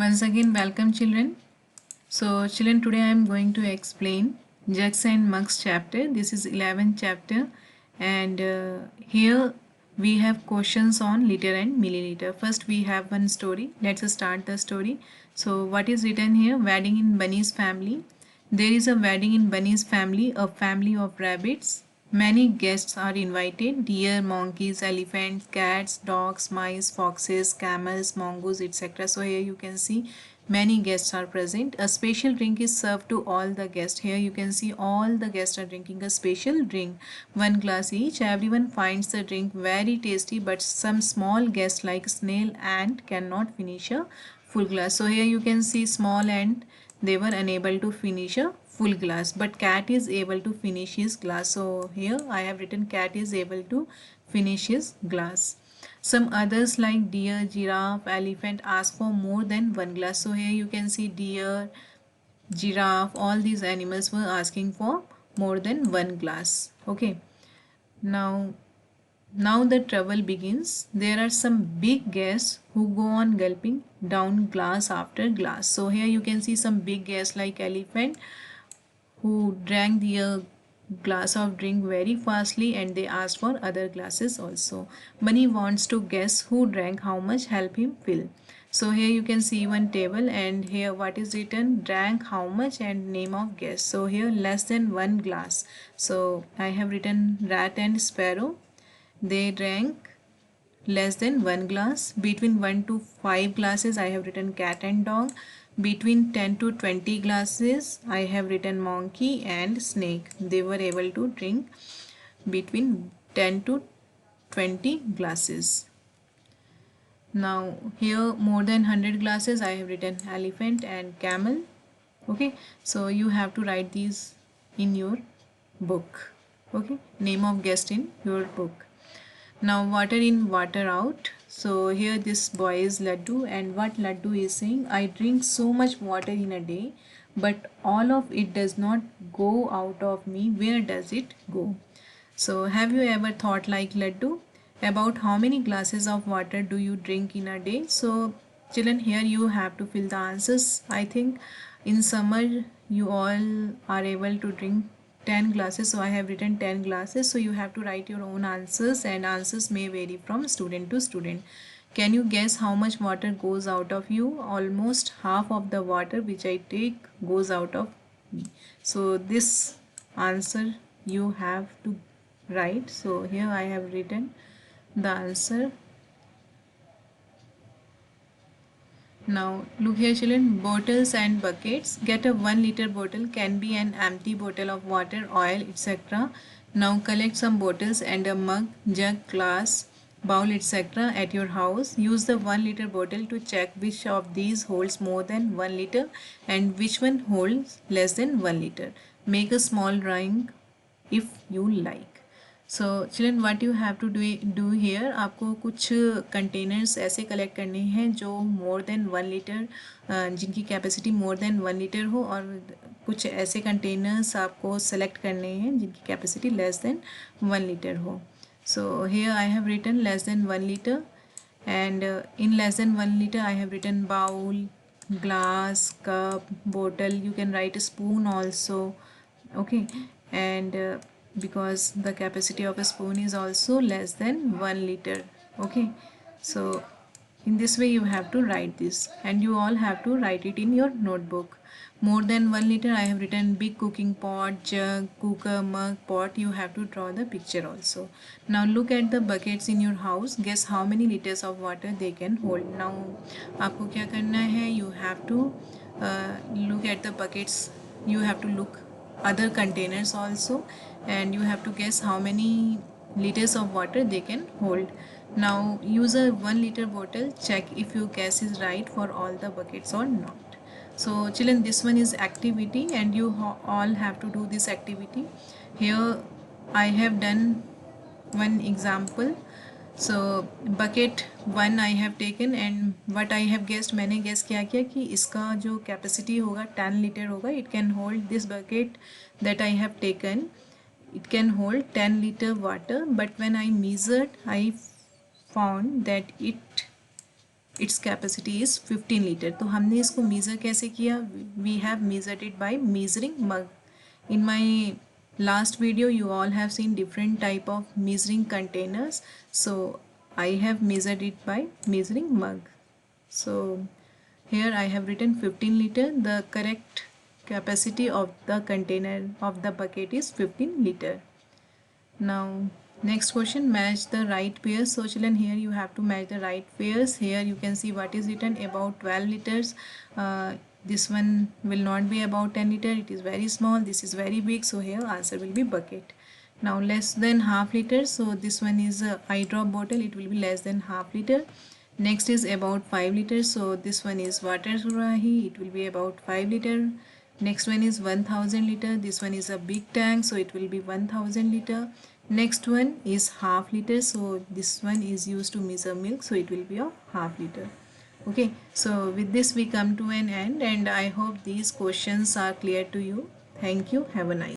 Once again, welcome children. So children, today I am going to explain jugs and mugs chapter. This is 11th chapter, and here we have questions on liter and milliliter. First we have one story. Let's start the story. So what is written here? Wedding in Bunny's family. There is a wedding in Bunny's family, a family of rabbits. Many guests are invited: deer, monkeys, elephants, cats, dogs, mice, foxes, camels, mongoose, etc. So here you can see many guests are present. A special drink is served to all the guests. Here you can see all the guests are drinking a special drink, one glass each. Everyone finds the drink very tasty, but some small guests like snail ant cannot finish a full glass. So here you can see small ant, they were unable to finish a full glass, but cat is able to finish his glass. So here I have written cat is able to finish his glass. Some others like deer, giraffe, elephant ask for more than one glass. So here you can see deer, giraffe, all these animals were asking for more than one glass. Okay. Now now the trouble begins. There are some big guests who go on gulping down glass after glass. So here you can see some big guests like elephant who drank the glass of drink very fastly, and they asked for other glasses also. Bunny wants to guess who drank how much, help him fill. So here you can see one table, and here what is written, drank how much and name of guest. So here less than one glass. So I have written rat and sparrow. They drank less than one glass. Between 1 to 5 glasses I have written cat and dog. Between 10 to 20 glasses I have written monkey and snake. They were able to drink between 10 to 20 glasses. Now here more than 100 glasses I have written elephant and camel. Okay, so you have to write these in your book. Okay, name of guest in your book. Now water in, water out. So here this boy is Laddu, and what Laddu is saying, I drink so much water in a day, but all of it does not go out of me. Where does it go? So have you ever thought like Laddu about how many glasses of water do you drink in a day? So children, here you have to fill the answers. I think in summer you all are able to drink 10 glasses, so I have written 10 glasses. So you have to write your own answers, and answers may vary from student to student. Can you guess how much water goes out of you? Almost half of the water which I take goes out of me. So this answer you have to write. So here I have written the answer. Now look here children, bottles and buckets. Get a 1 liter bottle, can be an empty bottle of water, oil, etc. Now collect some bottles and a mug, jug, glass, bowl, etc. at your house. Use the 1 liter bottle to check which of these holds more than 1 liter and which one holds less than 1 liter. Make a small drawing if you like. So children what you have to do here, आपको कुछ containers ऐसे collect करने हैं जो more than 1 litre, जिनकी capacity more than 1 litre हो, और कुछ ऐसे कंटेनर्स आपको सेलेक्ट करने हैं जिनकी कैपेसिटी लेस देन 1 लीटर हो. So here I have written less than 1 litre, and in less than 1 liter I have written bowl, glass, cup, bottle. You can write a spoon also. Okay, and because the capacity of a spoon is also less than 1 liter. Okay, so in this way you have to write this, and you all have to write it in your notebook. More than 1 liter I have written big cooking pot, jug, cooker, mug, pot. You have to draw the picture also. Now look at the buckets in your house. Guess how many liters of water they can hold. Now आपको क्या करना है, you have to look at the buckets. You have to look other containers also, and you have to guess how many liters of water they can hold. Now use a 1 liter bottle. Check if your guess is right for all the buckets or not. So children, this one is activity, and you all have to do this activity. Here I have done one example. So bucket 1 I have taken, and what I have guessed, मैंने guess क्या किया कि इसका जो capacity होगा 10 litre होगा. It can hold this bucket that I have taken, it can hold 10 liter water, but when I measured I found that it its capacity is 15 liter. तो हमने इसको measure कैसे किया? We have measured it by measuring mug. In my last video you all have seen different type of measuring containers, so I have measured it by measuring mug. So here I have written 15 liter. The correct capacity of the container of the bucket is 15 liter. Now next question, match the right pairs. So children, here you have to match the right pairs. Here you can see what is written about 12 liters. This one will not be about 10 liter, it is very small, this is very big, so here answer will be bucket. Now less than half liter, so this one is a eye drop bottle, it will be less than half liter. Next is about 5 liters, so this one is water surahi, it will be about 5 liter. Next one is 1000 liter, this one is a big tank, so it will be 1000 liter. Next one is half liter, so this one is used to measure milk, so it will be a half liter. Okay, so with this we come to an end, and I hope these questions are clear to you. Thank you. Have a nice